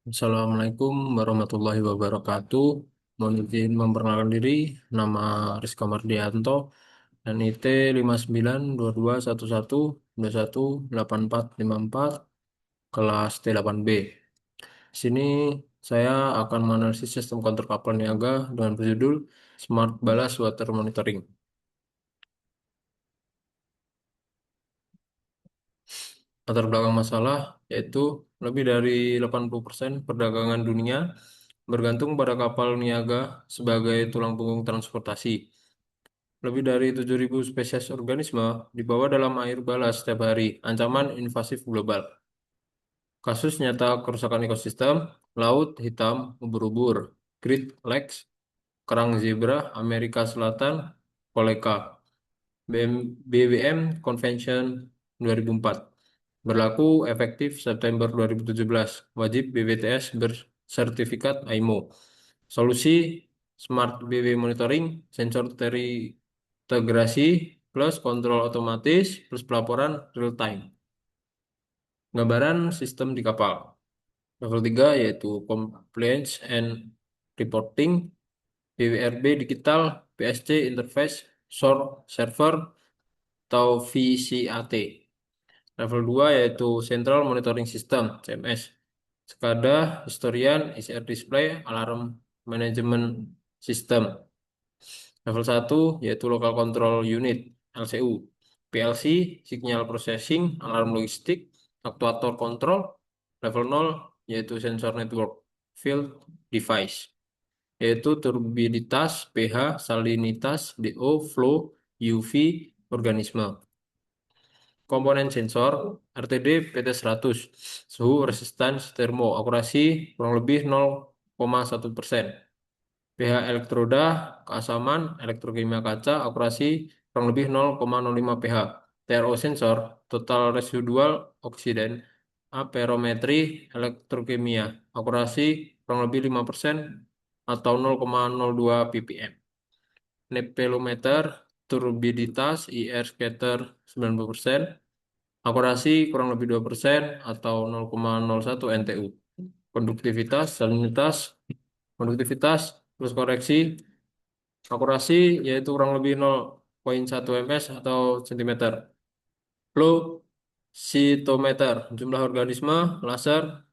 Assalamualaikum warahmatullahi wabarakatuh. Mohon izin memperkenalkan diri, nama Rizka Mardianto dan IT 59221121218454 kelas T8B. Di sini saya akan menganalisis sistem kontrol kapal niaga dengan berjudul Smart Ballast Water Monitoring. Latar belakang masalah yaitu lebih dari 80% perdagangan dunia bergantung pada kapal niaga sebagai tulang punggung transportasi. Lebih dari 7.000 spesies organisme dibawa dalam air balas setiap hari, ancaman invasif global. Kasus nyata kerusakan ekosistem, laut hitam, ubur-ubur, Great Lakes, kerang zebra, Amerika Selatan, koleka, BWM Convention 2004. Berlaku efektif September 2017, wajib BWTS bersertifikat IMO. Solusi Smart BW Monitoring, sensor terintegrasi, plus kontrol otomatis, plus pelaporan real time. Gambaran sistem di kapal. Level 3 yaitu Compliance and Reporting, BWRB Digital, PSC Interface, Source Server, atau VCAT. Level 2 yaitu Central Monitoring System, CMS. SCADA, Historian, ICR Display, Alarm Management System. Level 1 yaitu Local Control Unit, LCU. PLC, Signal Processing, Alarm Logistik, Aktuator Control. Level 0 yaitu Sensor Network, Field Device, yaitu turbiditas, pH, salinitas, DO, flow, UV, organisme. Komponen sensor, RTD PT100, suhu, resistance, termo, akurasi kurang lebih 0,1%. pH elektroda, keasaman, elektrokimia kaca, akurasi kurang lebih 0,05 pH. TRO sensor, total residual oksiden, aperometri, elektrokimia, akurasi kurang lebih 5% atau 0,02 ppm. Nepelometer, turbiditas, IR scatter 90%, akurasi kurang lebih 2% atau 0,01 NTU. Konduktivitas, salinitas, konduktivitas plus koreksi, akurasi yaitu kurang lebih 0,1 ms atau cm. Flow cytometer, jumlah organisme, laser,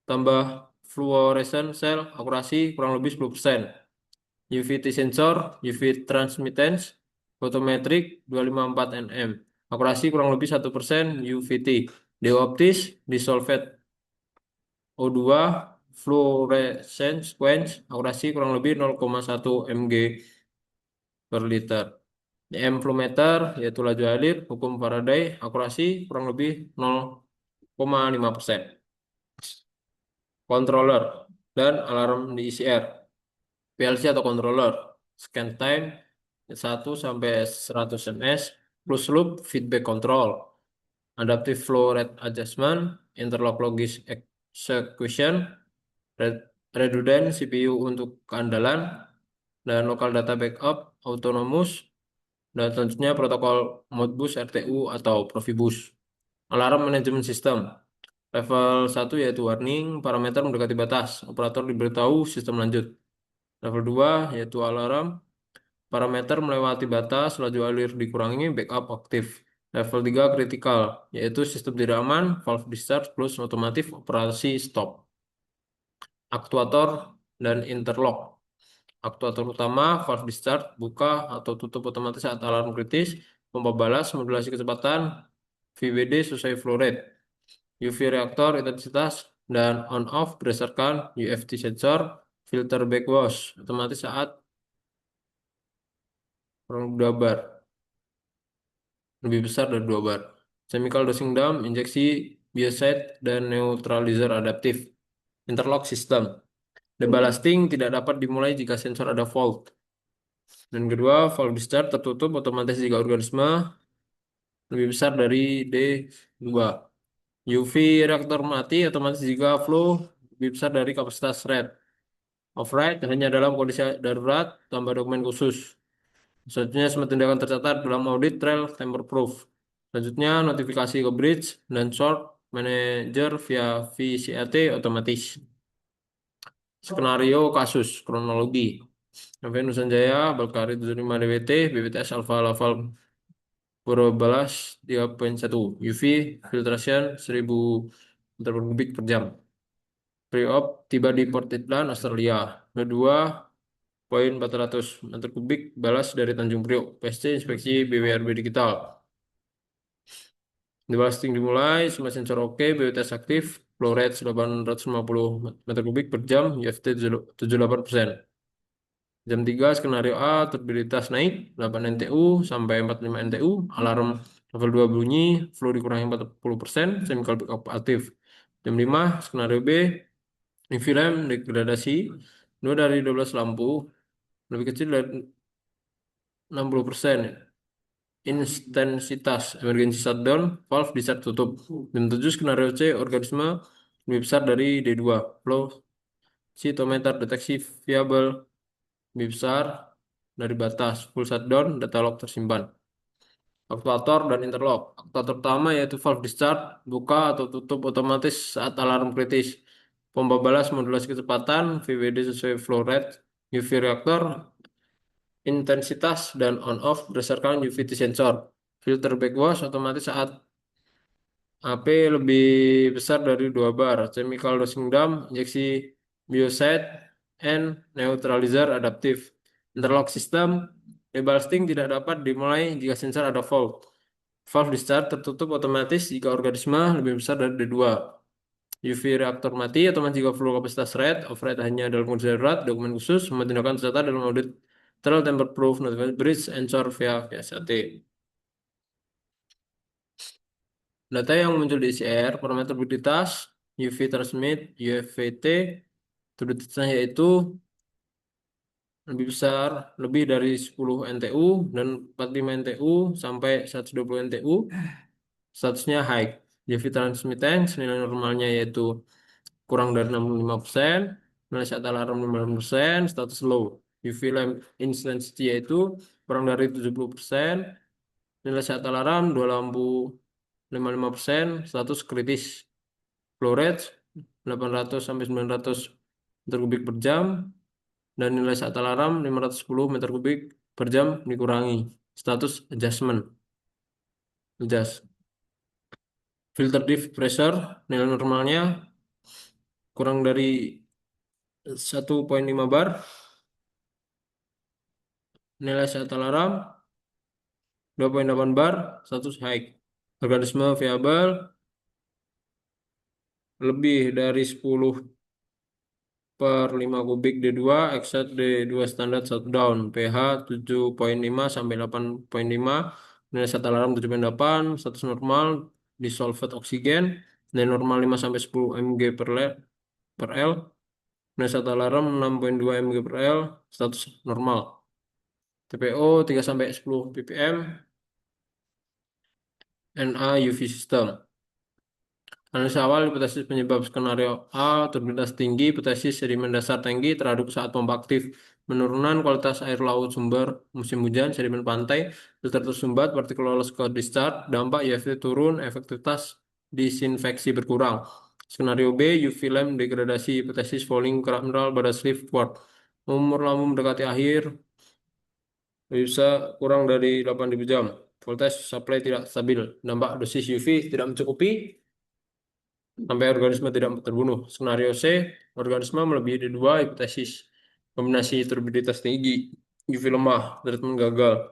tambah fluorescent cell, akurasi kurang lebih 10%. UVT sensor, UV transmittance, photometric 254 nm. Akurasi kurang lebih 1% UVT. Dioptis, dissolved O2, fluorescence quench, akurasi kurang lebih 0,1 mg per liter. EM flowmeter, yaitu laju alir, hukum Faraday, akurasi kurang lebih 0,5%. Controller dan alarm di ICR. PLC atau controller, scan time 1 sampai 100 ms, closed loop feedback control, adaptive flow rate adjustment, interlock logis execution, redundant CPU untuk keandalan, dan local data backup autonomous, dan selanjutnya protokol Modbus RTU atau Profibus. Alarm management system. Level 1 yaitu warning, parameter mendekati batas, operator diberitahu sistem lanjut. Level 2 yaitu alarm, parameter melewati batas, laju alir dikurangi, backup aktif. Level 3 kritikal, yaitu sistem tidak aman, valve discharge, close otomatis, operasi stop. Aktuator dan interlock. Aktuator utama, valve discharge, buka atau tutup otomatis saat alarm kritis, pompa balas, modulasi kecepatan, VWD sesuai flow rate. UV reaktor intensitas dan on-off berdasarkan UFT sensor, filter backwash, otomatis saat kurang 2 bar, lebih besar dari 2 bar. Chemical dosing dam, injeksi biocide, dan neutralizer adaptif. Interlock system. Deballasting tidak dapat dimulai jika sensor ada fault. Dan kedua, valve discharge tertutup otomatis jika organisme lebih besar dari D2. UV reaktor mati otomatis jika flow lebih besar dari kapasitas rate. Override hanya dalam kondisi darurat, tambah dokumen khusus. Selanjutnya, semua tindakan tercatat dalam audit trail tamper-proof. Selanjutnya, notifikasi ke bridge dan short manager via VCAT otomatis. Skenario kasus kronologi. NV Nusanjaya, Balkari 75 DWT, BPTS Alfa Laval Purwabelas 3.1, UV filtration 1000 meter kubik per jam. Pre-op tiba di Port Edland, Australia. Kedua, poin 400 meter kubik balas dari Tanjung Priok. PSC inspeksi BWRB digital. Debalsting dimulai, semua sensor oke, BWTS aktif, flow rate 850 meter kubik per jam, UFT 78%. Jam 3 skenario A, turbinitas naik 8 NTU sampai 45 NTU, alarm level 2 bunyi, flow dikurangi 40%, chemical backup aktif. Jam 5 skenario B, UV lamp degradasi, 2 dari 12 lampu, lebih kecil dari 60%. Intensitas emergency shutdown, valve di start tutup. Jam 7 skenario C, organisme lebih besar dari D2. Flow cytometer deteksi viable lebih besar dari batas. Full shutdown, data log tersimpan. Aktuator dan interlock. Aktuator pertama yaitu valve discharge, buka atau tutup otomatis saat alarm kritis. Pompa balas modulasi kecepatan, VWD sesuai flow rate, UV reaktor, intensitas dan on-off berdasarkan UVT sensor. Filter backwash otomatis saat AP lebih besar dari 2 bar. Chemical dosing dam, injeksi biocide, and neutralizer adaptif. Interlock system, debulsting tidak dapat dimulai jika sensor ada fault. Valve discharge tertutup otomatis jika organisme lebih besar dari D2. UV reaktor mati otomatis jika flow kapasitas red, override hanya dalam kondisi darurat, dokumen khusus, semua tindakan tercatat dalam audit terlalu tamper proof, notified bridge, ensure via VSAT. Data yang muncul di ICR, parameter turbinitas, UV transmit, UVT, turbinitasnya yaitu lebih besar, lebih dari 10 NTU dan 45 NTU sampai 120 NTU, statusnya high. UV transmittance, nilai normalnya yaitu kurang dari 65%, nilai saat alarm 50%, status low. UV lamp intensity yaitu kurang dari 70%, nilai saat alarm 2 lampu 55%, status kritis. Flow rate 800 sampai 900 meter kubik per jam dan nilai saat alarm 510 meter kubik per jam dikurangi. Status adjustment. Adjust. Filter diff pressure nilai normalnya kurang dari 1,5 bar. Nilai saat alarm 2,8 bar. Status high. Organisme viable lebih dari 10 per 5 kubik D2, exit D2 standar shutdown, pH 7,5 sampai 8,5, nilai saat alarm 7,8, status normal, dissolved oksigen, nilai normal 5 sampai 10 mg per L, nilai saat alarm 6,2 mg per L, status normal. TPO 3 sampai 10 ppm, NA UV system. Analisa awal hipotesis penyebab skenario A, turbinitas tinggi, hipotesis sedimen dasar tinggi teraduk saat pompa aktif, penurunan kualitas air laut sumber musim hujan, sedimen pantai, filter tersumbat, partikel lolos ke discharge, dampak UV turun, efektivitas disinfeksi berkurang. Skenario B, UV lamp degradasi, hipotesis falling kerap mineral pada sleeve port. Umur lampu mendekati akhir, bisa kurang dari 8.000 jam. Voltage supply tidak stabil, dampak dosis UV tidak mencukupi, sampai organisme tidak terbunuh. Skenario C, organisme melebihi D2, hipotesis. Kombinasi turbiditas tinggi, UV lemah, treatment gagal.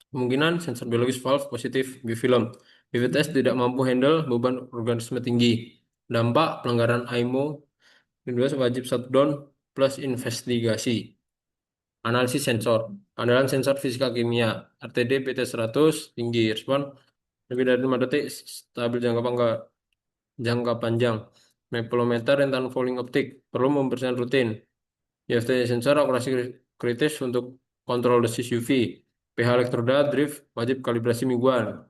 Kemungkinan sensor biologis valve positif, UV film. BVTS tidak mampu handle beban organisme tinggi. Dampak pelanggaran IMO, kedua wajib shutdown plus investigasi. Analisis sensor. Andalan sensor fisika kimia. RTD PT 100 tinggi. Respon lebih dari 5 detik stabil jangka panjang. Mapolometer rentan falling optik perlu pembersihan rutin. UFT sensor akurasi kritis untuk kontrol dosis UV. pH elektroda drift wajib kalibrasi mingguan.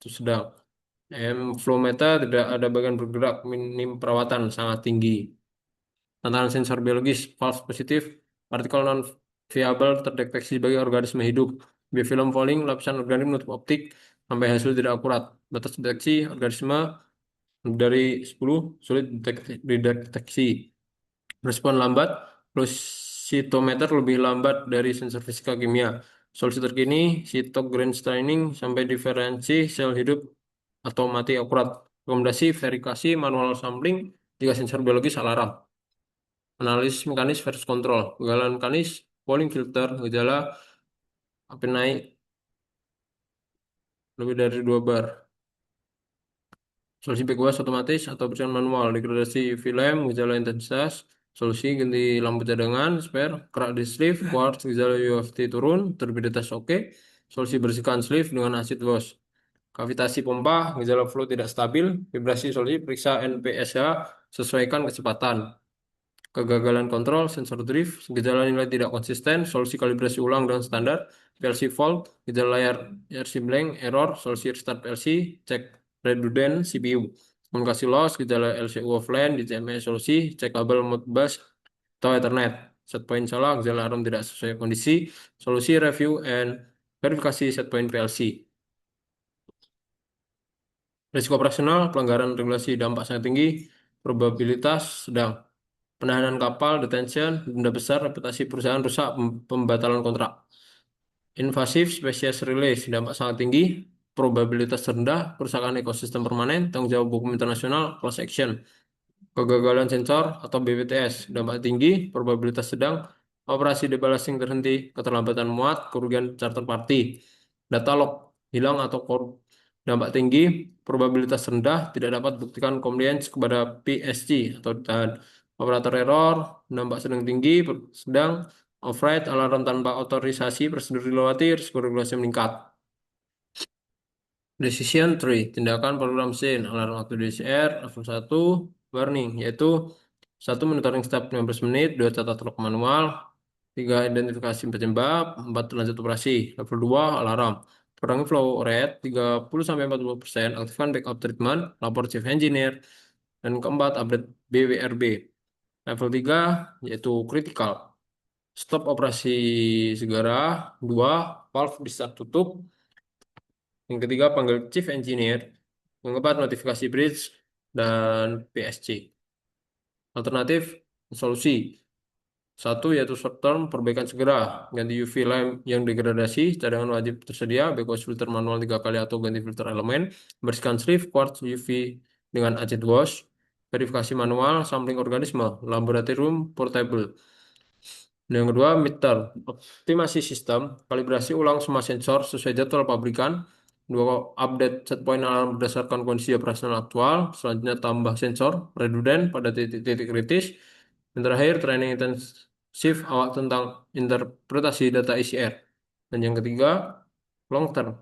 Itu sedang. Flow meter tidak ada bagian bergerak, minim perawatan sangat tinggi. Tantangan sensor biologis, false positif, partikel non viable terdeteksi sebagai organisme hidup. Biofilm falling, lapisan organik menutup optik, sampai hasil tidak akurat. Batas deteksi organisme dari 10 sulit dideteksi. Respon lambat, fluocytometer lebih lambat dari sensor fisika kimia. Solusi terkini, cytokine staining sampai diferensi sel hidup atau mati akurat. Rekomendasi verifikasi manual sampling jika sensor biologis alarm. Analisis mekanis versus kontrol. Kegagalan mekanis, polling filter, gejala api naik lebih dari 2 bar. Solusi backwash otomatis atau persiapan manual. Degradasi UV lamp, gejala intensitas. Solusi ganti lampu cadangan, spare, kerak di sleeve, quartz, gejala UFT turun, turbiditas oke. Solusi bersihkan sleeve dengan acid wash. Kavitasi pompa, gejala flow tidak stabil, vibrasi solusi, periksa NPSH, sesuaikan kecepatan. Kegagalan kontrol, sensor drift, gejala nilai tidak konsisten, solusi kalibrasi ulang dengan standar, PLC fault, gejala layar RC blank, error, solusi restart PLC, cek redundant CPU. Komunikasi loss, gejala LCU offline, DCME solusi, cek kabel Modbus atau Ethernet. Set point salah, gejala alarm tidak sesuai kondisi, solusi review and verifikasi set point PLC. Risiko operasional, pelanggaran regulasi dampak sangat tinggi, probabilitas sedang. Penahanan kapal, detention, denda besar, reputasi perusahaan rusak, pembatalan kontrak. Invasif species release, dampak sangat tinggi, probabilitas rendah, kerusakan ekosistem permanen, tanggung jawab hukum internasional, class action. Kegagalan sensor atau BPTS, dampak tinggi, probabilitas sedang, operasi debalasing terhenti, keterlambatan muat, kerugian charter party. Data log hilang atau korup. Dampak tinggi, probabilitas rendah, tidak dapat buktikan compliance kepada PSG atau ditahan. Operator error, dampak sedang tinggi, sedang, override, alarm tanpa otorisasi, prosedur dilewati, risiko regulasi meningkat. Decision tree, tindakan program SIN, alarm waktu DCR, level 1, warning, yaitu 1. Monitoring step 15 menit, 2. Catat log manual, 3. Identifikasi penyebab, 4. Lanjut operasi, level 2, alarm. Kurangi flow rate 30-40%, aktifkan backup treatment, lapor chief engineer, dan keempat, update BWRB. Level 3, yaitu critical. Stop operasi segera, 2. Valve di start tutup, yang ketiga, panggil Chief Engineer. Yang keempat, notifikasi bridge dan PSG. Alternatif, solusi. 1. Yaitu short term, perbaikan segera. Ganti UV lamp yang degradasi, cadangan wajib tersedia, backwash filter manual 3 kali atau ganti filter elemen, bersihkan sleeve, quartz UV dengan acid wash, verifikasi manual, sampling organisme, laboratorium portable. Dan yang kedua, midterm, optimasi sistem, kalibrasi ulang semua sensor sesuai jadwal pabrikan. Dua, update set point alarm berdasarkan kondisi operasional aktual. Selanjutnya tambah sensor redundant pada titik-titik kritis. Dan terakhir, training intensif awak tentang interpretasi data ICR. Dan yang ketiga, long term,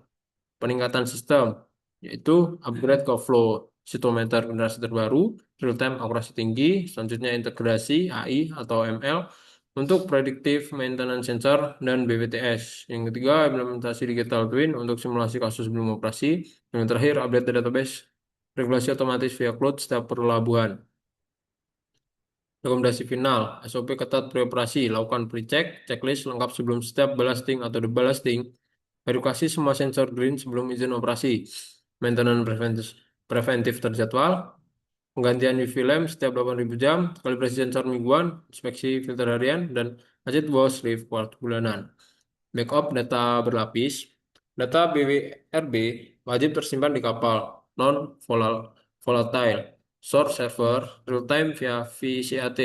peningkatan sistem, yaitu upgrade ke flow cytometer generasi terbaru, real time akurasi tinggi, selanjutnya integrasi AI atau ML untuk predictive maintenance sensor dan BPTS. Yang ketiga, implementasi digital twin untuk simulasi kasus sebelum operasi. Yang terakhir, update database regulasi otomatis via cloud setiap pelabuhan. Rekomendasi final, SOP ketat preoperasi, lakukan pre-check, checklist lengkap sebelum step ballasting atau deballasting, verifikasi semua sensor green sebelum izin operasi, maintenance preventif terjadwal, penggantian UV lamp setiap 8.000 jam, kalibrasi sensor mingguan, inspeksi filter harian, dan acid wash report bulanan. Backup data berlapis, data BWRB wajib tersimpan di kapal non-volatile, source server, real-time via VCAT,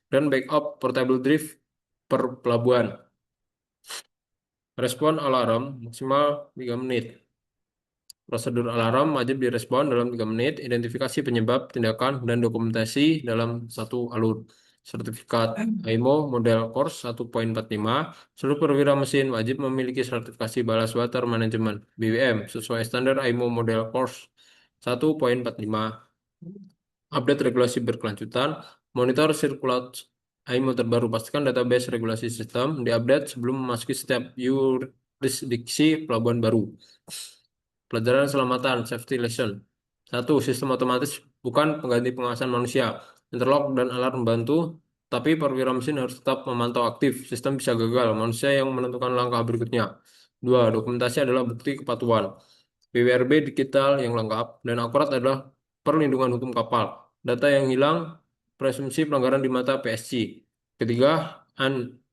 dan backup portable drive per pelabuhan. Respon alarm maksimal 3 menit. Prosedur alarm wajib direspon dalam 3 menit, identifikasi penyebab, tindakan, dan dokumentasi dalam satu alur. Sertifikat IMO model course 1.45, seluruh perwira mesin wajib memiliki sertifikasi ballast water management BWM sesuai standar IMO model course 1.45. Update regulasi berkelanjutan, monitor sirkulasi IMO terbaru, pastikan database regulasi sistem diupdate sebelum memasuki setiap yurisdiksi pelabuhan baru. Pelajaran keselamatan, safety lesson. 1. Sistem otomatis bukan pengganti pengawasan manusia. Interlock dan alarm membantu, tapi perwira mesin harus tetap memantau aktif. Sistem bisa gagal, manusia yang menentukan langkah berikutnya. 2. Dokumentasi adalah bukti kepatuhan. BWRB digital yang lengkap dan akurat adalah perlindungan hukum kapal. Data yang hilang presumpsi pelanggaran di mata PSG. Ketiga,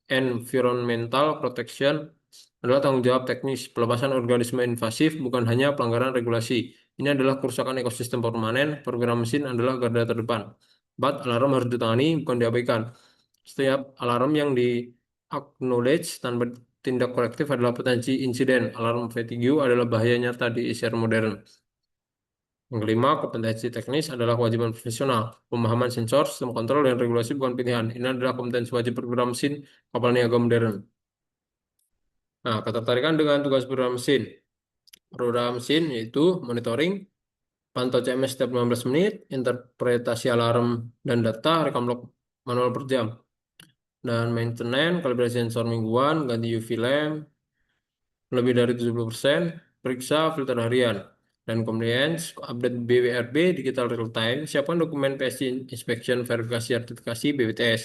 environmental protection adalah tanggung jawab teknis. Pelepasan organisme invasif bukan hanya pelanggaran regulasi. Ini adalah kerusakan ekosistem permanen. Perwira mesin adalah garda terdepan. 4. Alarm harus ditangani, bukan diabaikan. Setiap alarm yang di acknowledge tanpa tindak korektif adalah potensi insiden. Alarm fatigue adalah bahaya nyata di ICR modern. Yang kelima, kompetensi teknis adalah kewajiban profesional. Pemahaman sensor, sistem kontrol, dan regulasi bukan pilihan. Ini adalah kompetensi wajib program mesin kapal niaga modern. Nah, ketertarikan dengan tugas program mesin. Program mesin yaitu monitoring, pantau CMS setiap 15 menit, interpretasi alarm dan data, rekam log manual per jam. Dan maintenance, kalibrasi sensor mingguan, ganti UV lamp, lebih dari 70%, periksa filter harian. Dan compliance, update BWRB, digital real time, siapkan dokumen PSC inspection, verifikasi, sertifikasi, BWTS.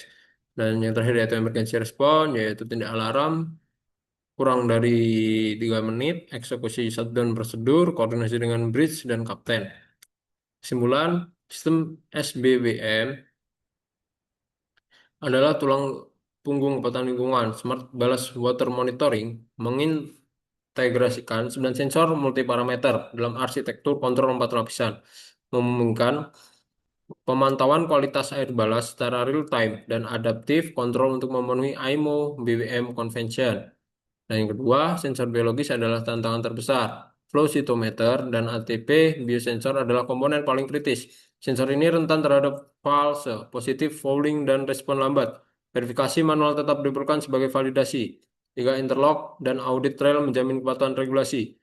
Dan yang terakhir yaitu emergency response, yaitu tindak alarm, kurang dari 3 menit, eksekusi shutdown prosedur, koordinasi dengan bridge dan kapten. Kesimpulan, sistem SBWM adalah tulang punggung kepatuhan lingkungan. Smart Balance Water Monitoring mengintegrasikan 9 sensor multiparameter dalam arsitektur kontrol 4 lapisan, memungkinkan pemantauan kualitas air balas secara real time dan adaptif kontrol untuk memenuhi IMO BWM Convention. Dan yang kedua, sensor biologis adalah tantangan terbesar. Flow cytometer dan ATP biosensor adalah komponen paling kritis. Sensor ini rentan terhadap false, positif, fouling, dan respon lambat. Verifikasi manual tetap diperlukan sebagai validasi. Tiga, interlock dan audit trail menjamin kepatuhan regulasi.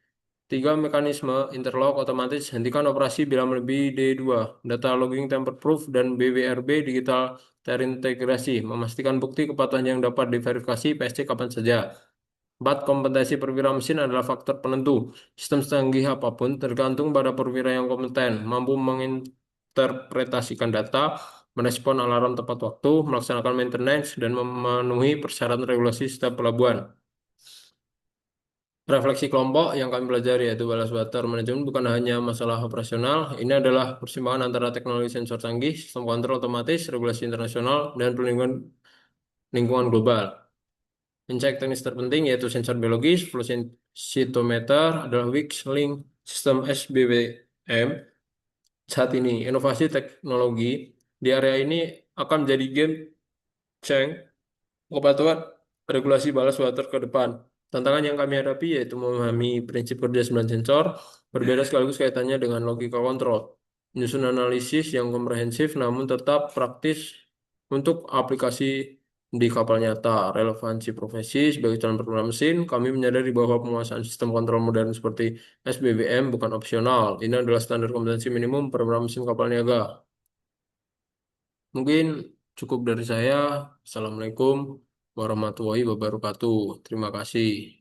Tiga, mekanisme interlock otomatis hentikan operasi bila melebihi D2. Data logging tamper-proof dan BWRB digital terintegrasi. Memastikan bukti kepatuhan yang dapat diverifikasi PSC kapan saja. 4. Kompetensi perwira mesin adalah faktor penentu. Sistem secanggih apapun tergantung pada perwira yang kompeten, mampu menginterpretasikan data, merespon alarm tepat waktu, melaksanakan maintenance, dan memenuhi persyaratan regulasi setiap pelabuhan. Refleksi kelompok yang kami pelajari yaitu ballast water management bukan hanya masalah operasional, ini adalah persimpangan antara teknologi sensor canggih, sistem kontrol otomatis, regulasi internasional, dan perlindungan lingkungan global. Insight teknis terpenting yaitu sensor biologis, flow cytometer adalah weak link sistem SBWM saat ini. Inovasi teknologi di area ini akan menjadi game changer kepatuhan regulasi balas water ke depan. Tantangan yang kami hadapi yaitu memahami prinsip kerja 9 sensor, berbeda sekaligus kaitannya dengan logika kontrol. Menyusun analisis yang komprehensif namun tetap praktis untuk aplikasi di kapal nyata. Relevansi profesi sebagai calon program mesin, kami menyadari bahwa penguasaan sistem kontrol modern seperti SBBM bukan opsional. Ini adalah standar kompetensi minimum program mesin kapal niaga. Mungkin cukup dari saya. Assalamualaikum warahmatullahi wabarakatuh. Terima kasih.